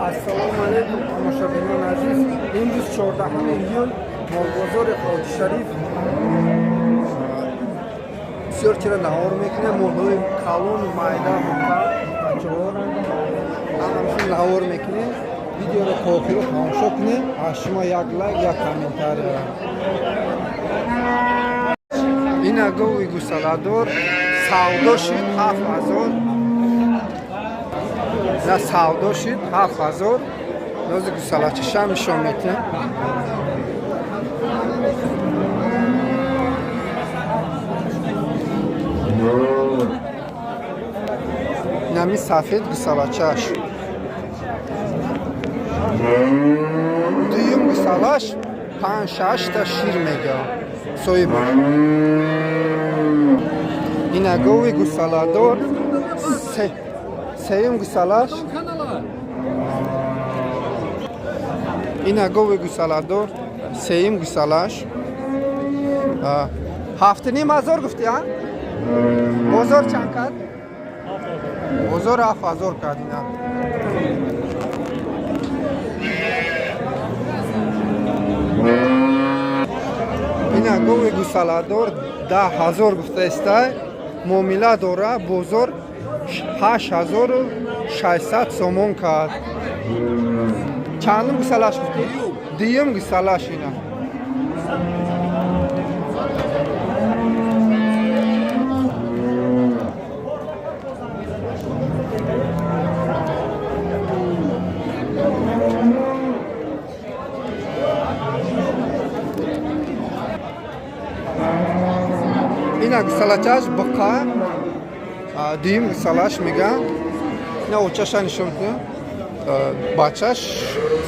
Assalomu alaykum tomoshabinон азиз. Имрӯз 14 июл молбозори Хоҷи Шариф бисёр чира наҳор мекунем. молҳои калон майда бачаҳор ҳамашон наҳор мекунем. видеоро то охиро тамошо кунем. аз шумо як лайк, як комментарий. ин агови гусаладор савдо шид 7000. на савдо шид 7000. нози гусалачаша нишон метем. нами сафед гусалачаш. дуюм гусалаш 5-6 та шир мега. соиба. ин агови гусаладор сеюм гусалаш. ин агови гусаладор сеюм гусалаш 7500 гуфти а? бозор чанд кард? бозор 7000 кард. ин агови гусаладор 10000 гуфтаистай. муомила дора. бозор 8600 сомон кард. чандум гусалаш гуфти? дуюм гусалаш ина. ина гусалачаш буқа дуюм гусалаш меган. ина очаша нишон кунем. бачаш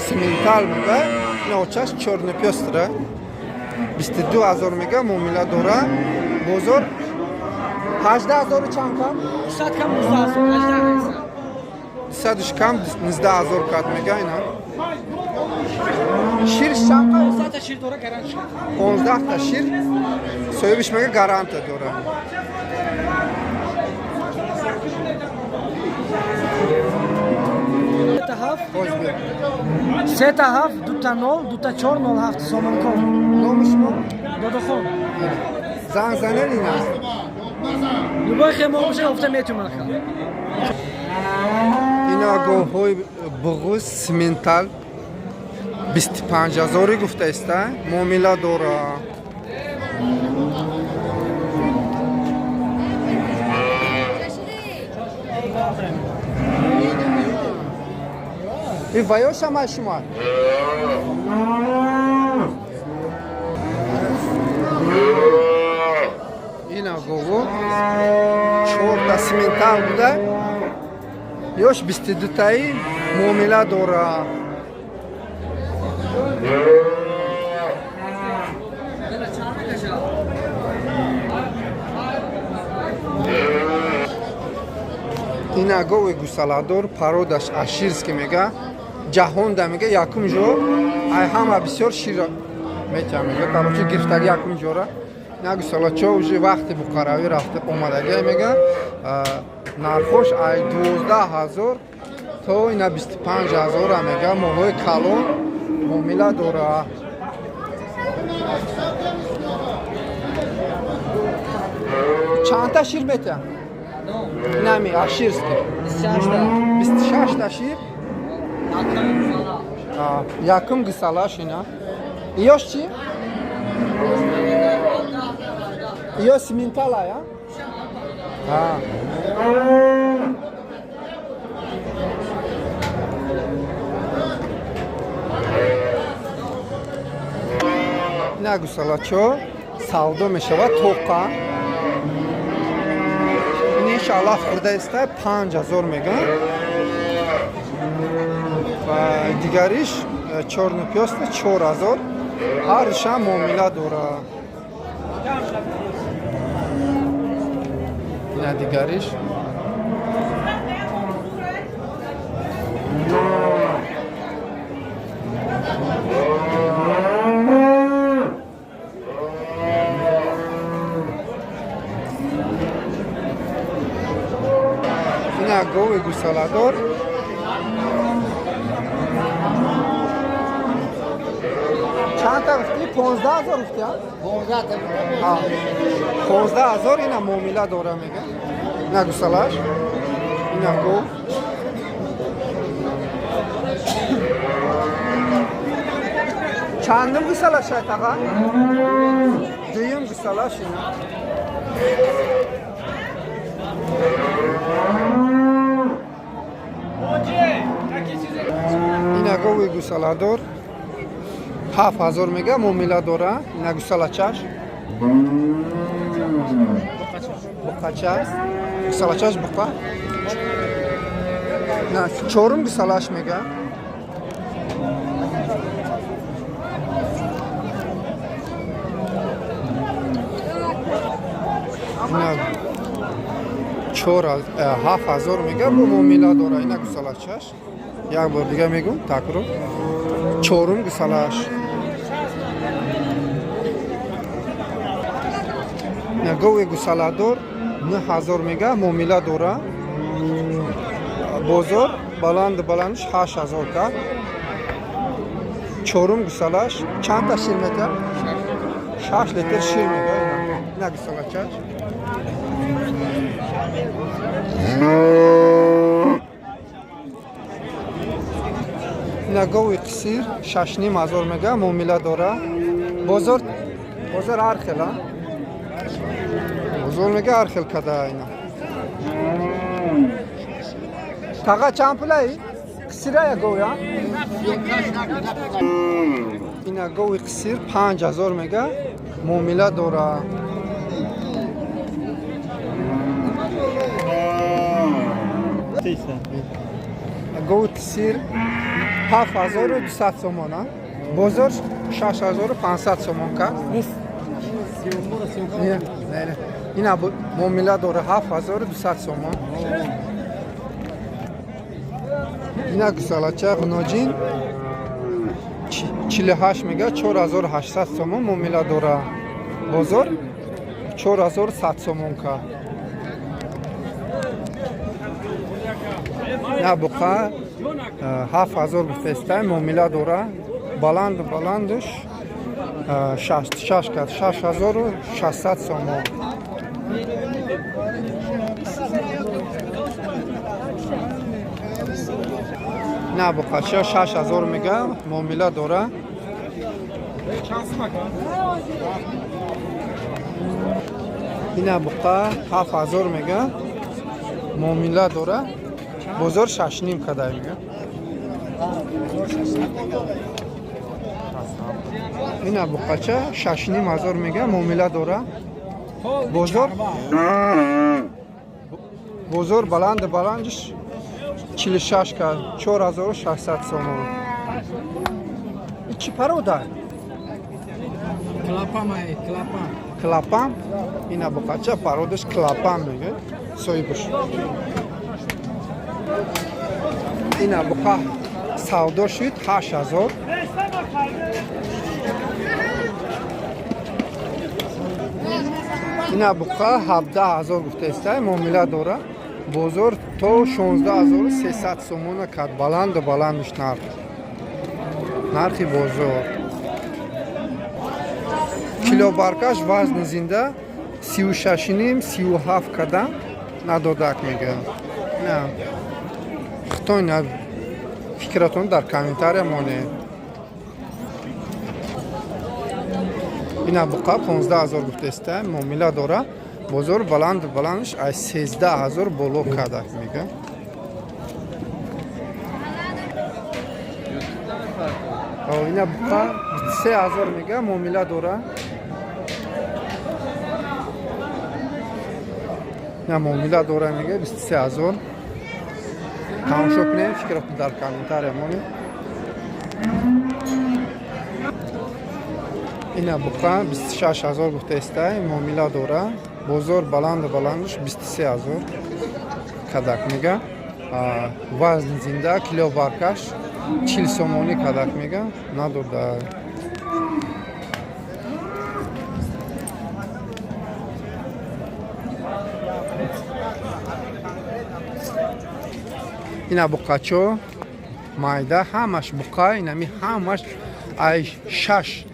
симентал мега. ина очаш чорнопёстра 22000 мега. муомила дора. бозор 18000 чанд кам? 200 кам 12000. 200 кам 19000 кард мега ина. шир чанд кам? 15 та шир дора гарант шуд. 15 та шир соҳибиш мега гаранта дора. سه تا هفت دو تا نول دو تا چهار نول هفت سومن کن. номи шумо? دادخون. занг занед ин аст. любой хемо боше гуфта метуман хал. ина гоҳҳои буғуз симентал 25000 гуфтааста. муомила дора. ваёшама шумо ина гово 4 та симентал буда. ёш 22 таи муомила дора. ин агови гусаладор пародаш аширски мега. ҷаҳонда мега якум ҷо ай ҳама бисёр шир меча мега. короче гирифтаги якум ҷора. ина гусалачо уже вақти буқаравӣ рафта омадагия мега. нархош ай 12000 то ина 25000 мега. моҳои калон муомила дора. чандта шир мета? инами аширски 26 та шир. якум гусалаш ина. ёш чи? ё симентала я? ина гусалачо савдо мешавад тоқа. ин иншаллоҳ хурдаиста 5000 меган. ва дигариш чорнопёста 4000. ҳарша муомила дора. ина дигариш ина гови гусаладор چند تا گفتی؟ 15,000 گفتی ها؟ 15 تا ها 15,000 اینا معامله داره میگه اینا گوسالاش اینا گو چندم گوسالاش شاید آقا؟ دویم گوسالاش اینا اینا گوی گوسالادور 7,000 میگه معامله داره اینا گوسالاچاش بقاچاش گوسالاچاش بقا نه چهارم گوسالاش میگه اینا 7,000 میگه با معامله داره اینا گوسالاچاش یک بار دیگه میگم تکرار چهارم گوسالاش گوی گوسالادور 9,000 میگه معامله داره بزرگ بلندش 8,000 کرد چهارم گوسالاش چند تا شیر میده 6 لیتر شیر میده اینا گوسالاچاش اینا گوی قصیر 6,500 میگه معامله داره بزرگ هر خیلی بزرگ میگه هر خیلی کده اینا تاقا چند پلایی؟ قصیره یا گوی ها؟ اینا گوی قصیر 5,000 میگه معامله داره گوی قصیر 7,200 سومون بزرگ 6,500 سومون کرد نه اینا معامله داره 7,200 سومون اینا گوسالاچه غناجین 48 میگه 4,800 سومون معامله داره بزرگ 4,100 سومون کرد نه بقا 7,000 گفته معامله داره بلندش 6,600 سومون نه بقا 6,000 میگه معامله داره اینا بقا 7,000 میگه معامله داره بزرگ 6,5 کده میگه اینا بقاچه 6,500 میگه معامله داره بزرگ بلندش 46 کرد 4,600 سومون این چی پرودر؟ کلاپام اینا بقاچه پرودش کلاپام میگه سویبش اینا بقا سودا شد 8,000 اینا بقا 17,000 گفته است معامله داره بزرگ تو 16,300 سومون کرد بلندش نرخی بزرگ کیلو برکش وزن زنده 36,5-37 کده ندادک میگه نه خطون فکرتون در کامنتاری مونه اینا بقا 15,000 گفته است معامله داره بزرگ بلندش از 13,000 بلو کدک میگه اینا بقا 23,000 میگه معامله داره نه معامله داره میگه 23,000 تماشا کنید فکرتون در کامنتاری مونه اینا بقا 26,000 گفته است معامله داره بزرگ بلندش 23,000 کدک میگه وزن زنده کیلو برکش 40 سومونی کدک میگه نداده اینا بقاچو майда ҳамаш буқа инами ҳамаш ай 6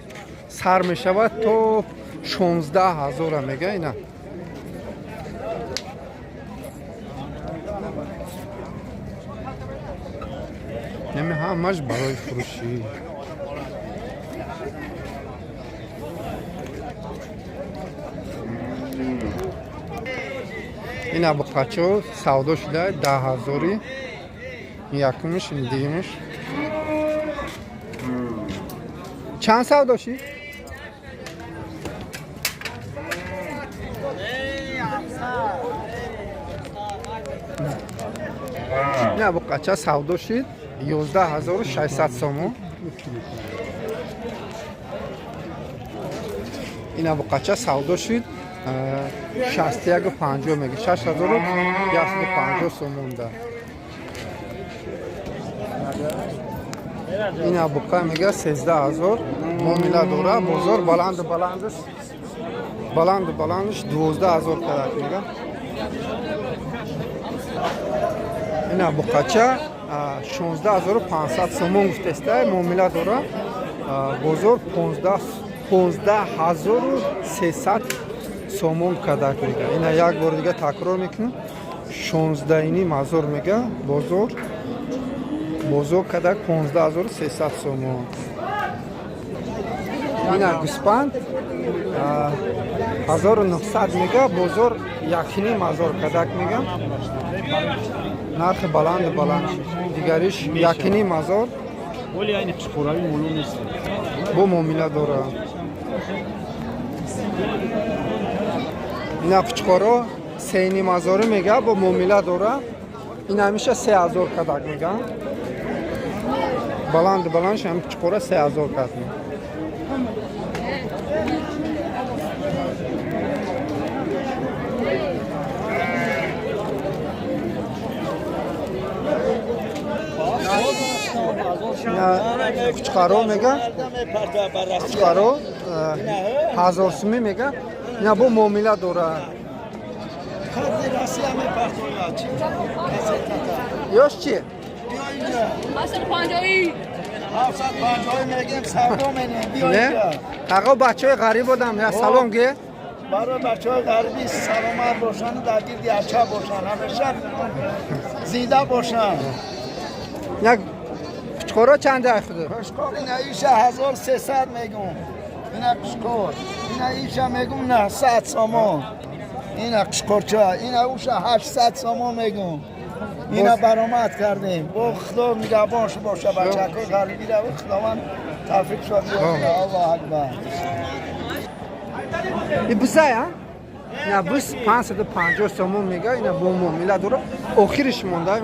сар мешавад то 16000 мега ина инами ҳамаш барои фурӯшӣ ина буқачо савдо шуда 10000 якумш дигимш чанд савдо шид ина буқача савдо шид 11600 сомон ина буқача савдо шид 6150 мега 6150 сомон да ина буқа мега 13000 муомила дора бозор баланду баландиш 12000 кадак мега ина буқача 16500 сомон гуфтеста муомила дора бозор 15300 сомон кадак мега ина як бор дига такрор мекунам 16500 мега бозор кадак 15300 сомон ина гуспанд 1900 мега бозор 1500 кадак мега нархи баланд дигариш 1500 ولی این قشقوراوی مولو نیست бо муомила дора ина қучқоро 3500 мега бо муомила дора ин ҳамиша 3000 кадак мега баландш ҳам қучқоро 3000 кадак мега қучқаро мега қучқаро 1000 сум мега ина бо муомила дора ёш чи 750 میگیم سلام میگیم نه آقا بچهای غریب بودم یا سلام گه برای بچهای غریبی سلامت باشن و در گیردی اچه باشن همیشه زنده باشن یک قشقورا چنده خود قشقور این ایشه 1300 میگم این قشقور این ایشه میگم 900 سامان این قشقورچه این اوشه 800 سامان میگم اینا برآمد کردیم با خدا نگهبانش باشه بچه‌های غریبی رو خداوند توفیق شد الله اکبر این بوسه ها نه بوس 550 سومون میگه اینا با معامله داره آخرش مونده